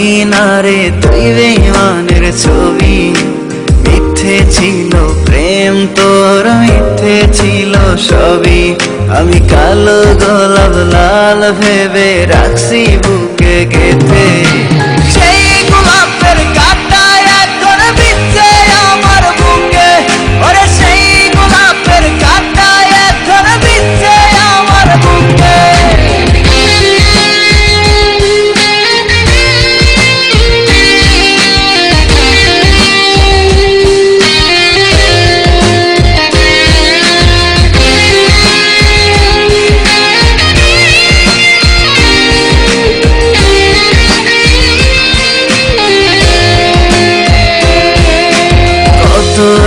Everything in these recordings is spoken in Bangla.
কিনারে তুই বেঈমানের ছবি। মিথ্যে ছিল প্রেম তোর, মিথ্যে ছিল সবই। আমি কালো গোলাপ লাল ভেবে রাখছি বুকে গেঁথে। সেই গোলাপের কাঁটা এখন বিচ্ছে আমার বুকে, ওরে সেই গোলাপের কাঁটা এখন বিচ্ছে আমার বুকে।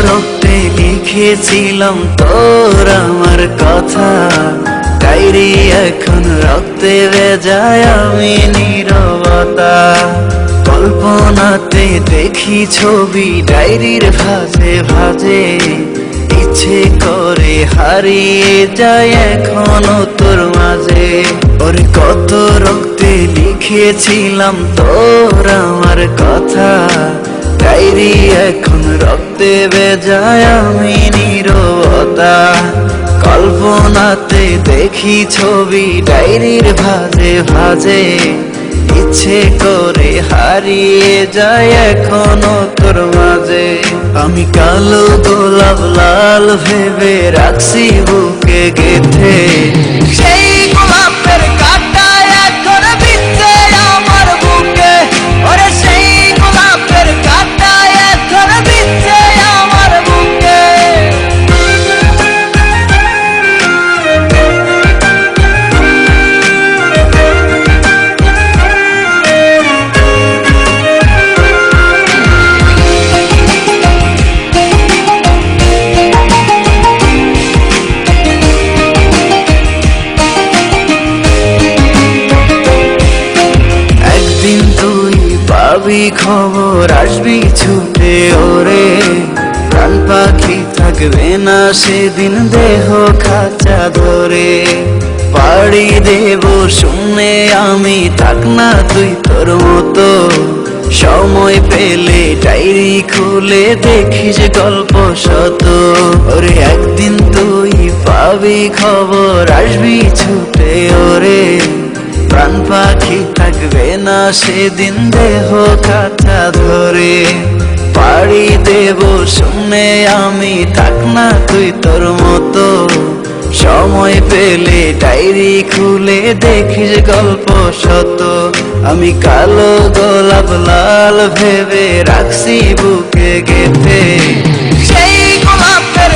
রক্তে লিখেছিলাম তোর আমার কথা, ডায়েরি এখন রক্তে ভেজায় আমি নীরবতা। কল্পনাতে দেখি ছবি ডায়েরির ভাঁজে ভাঁজে, ইচ্ছে করে হারিয়ে যায় এখনো তোর মাঝে। ওর কত রক্তে লিখেছিলাম তোর আমার কথা, ডায়েরি এখন রক্তে ভেজায় আমি নীরবতা। কল্পনাতে দেখি ছবি ডায়েরির ভাঁজে ভাঁজে, ইচ্ছে করে হারিয়ে যায় এখনো তোর মাঝে। আমি কালো গোলাপ লাল ভেবে রাখছি বুকে গেঁথে। সেই গোলাপের কাঁটা এখন বিচ্ছে আমার বুকে, ওরে সেই গোলাপের কাঁটা এখন বিচ্ছে আমার বুকে। পাবি খবর আসবি ছুটে ওরে, প্রাণ পাখি থাকবে না সেদিন দেহ খাঁচা ধরে। পাড়ি দেব শুনে আমি, থাক না তুই তোর মতো। সময় পেলে ডায়েরি খুলে দেখিস গল্প শত, ওরে একদিন তুই পাবি খবর আসবি ছুটে ওরে। প্রাণ পাখি থাকবে না সেদিন দেহ খাঁচা ধরে। পাড়ি দেব শুনে আমি, থাক না তুই তোর মতো। সময় পেলে ডায়েরি খুলে দেখিস গল্প শত। আমি কালো গোলাপ লাল ভেবে রাখছি বুকে গেঁথে। সেই গোলাপের